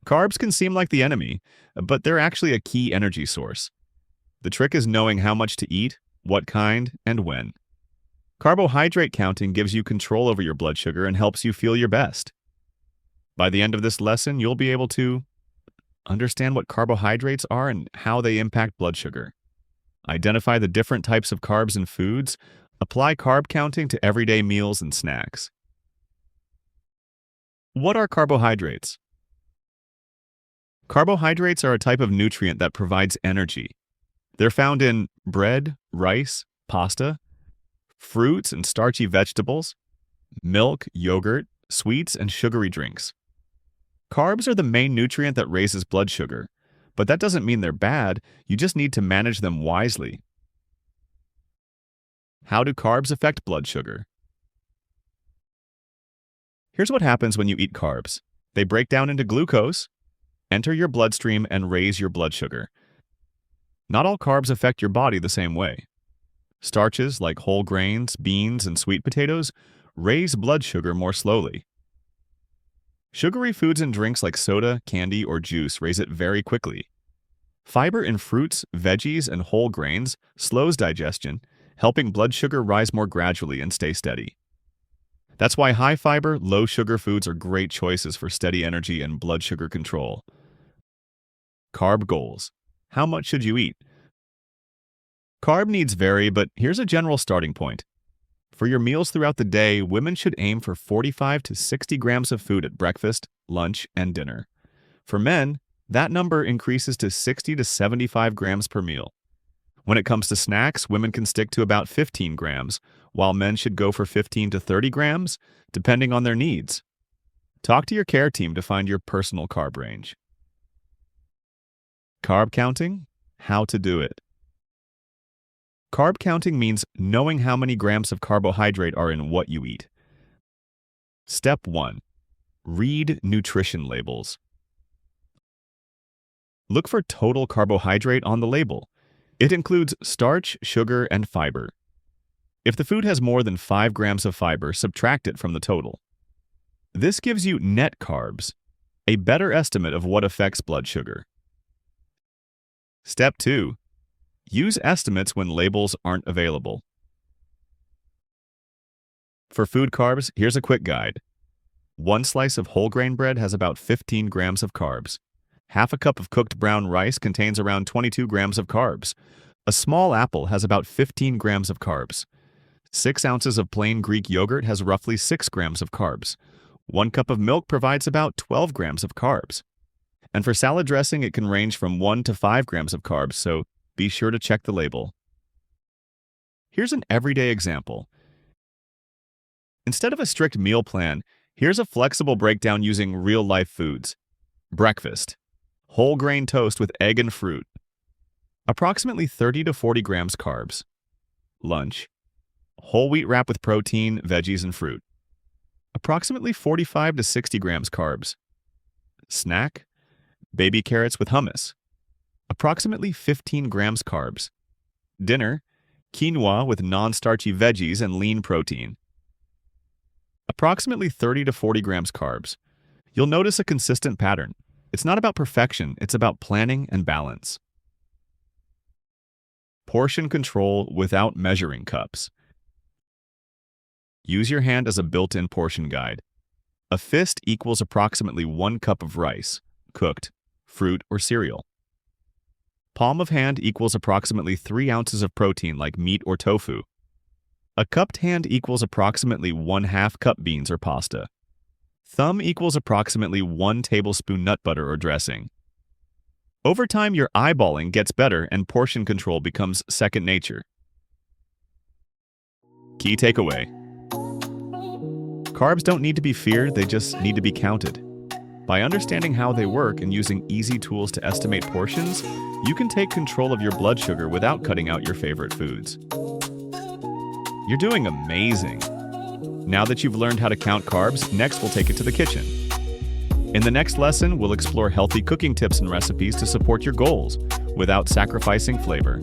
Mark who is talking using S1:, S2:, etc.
S1: Carbs can seem like the enemy, but they're actually a key energy source. The trick is knowing how much to eat, what kind, and when. Carbohydrate counting gives you control over your blood sugar and helps you feel your best. By the end of this lesson, you'll be able to understand what carbohydrates are and how they impact blood sugar, identify the different types of carbs in foods, apply carb counting to everyday meals and snacks. What are carbohydrates? Carbohydrates are a type of nutrient that provides energy. They're found in bread, rice, pasta, fruits and starchy vegetables, milk, yogurt, sweets, and sugary drinks. Carbs are the main nutrient that raises blood sugar, but that doesn't mean they're bad, you just need to manage them wisely. How do carbs affect blood sugar? Here's what happens when you eat carbs. They break down into glucose, enter your bloodstream, and raise your blood sugar. Not all carbs affect your body the same way. Starches like whole grains, beans, and sweet potatoes raise blood sugar more slowly. Sugary foods and drinks like soda, candy, or juice raise it very quickly. Fiber in fruits, veggies, and whole grains slows digestion, helping blood sugar rise more gradually and stay steady. That's why high-fiber, low-sugar foods are great choices for steady energy and blood sugar control. Carb goals. How much should you eat? Carb needs vary, but here's a general starting point. For your meals throughout the day, women should aim for 45 to 60 grams of food at breakfast, lunch, and dinner. For men, that number increases to 60 to 75 grams per meal. When it comes to snacks, women can stick to about 15 grams, while men should go for 15 to 30 grams, depending on their needs. Talk to your care team to find your personal carb range. Carb counting? How to do it. Carb counting means knowing how many grams of carbohydrate are in what you eat. Step 1. Read nutrition labels. Look for total carbohydrate on the label. It includes starch, sugar, and fiber. If the food has more than 5 grams of fiber, subtract it from the total. This gives you net carbs, a better estimate of what affects blood sugar. Step 2. Use estimates when labels aren't available. For food carbs, here's a quick guide. 1 slice of whole grain bread has about 15 grams of carbs. Half a cup of cooked brown rice contains around 22 grams of carbs. A small apple has about 15 grams of carbs. 6 ounces of plain Greek yogurt has roughly 6 grams of carbs. 1 cup of milk provides about 12 grams of carbs. And for salad dressing, it can range from 1 to 5 grams of carbs, so be sure to check the label. Here's an everyday example. Instead of a strict meal plan, here's a flexible breakdown using real-life foods. Breakfast. Whole grain toast with egg and fruit. Approximately 30 to 40 grams carbs. Lunch. Whole wheat wrap with protein, veggies, and fruit. Approximately 45 to 60 grams carbs. Snack. Baby carrots with hummus. Approximately 15 grams carbs. Dinner. Quinoa with non-starchy veggies and lean protein. Approximately 30 to 40 grams carbs. You'll notice a consistent pattern. It's not about perfection, it's about planning and balance. Portion control without measuring cups. Use your hand as a built-in portion guide. A fist equals approximately 1 cup of rice, cooked, fruit, or cereal. Palm of hand equals approximately 3 ounces of protein like meat or tofu. A cupped hand equals approximately 1/2 cup beans or pasta. Thumb equals approximately 1 tablespoon nut butter or dressing. Over time, your eyeballing gets better and portion control becomes second nature. Key takeaway. Carbs don't need to be feared, they just need to be counted. By understanding how they work and using easy tools to estimate portions, you can take control of your blood sugar without cutting out your favorite foods. You're doing amazing! Now that you've learned how to count carbs, next we'll take it to the kitchen. In the next lesson, we'll explore healthy cooking tips and recipes to support your goals without sacrificing flavor.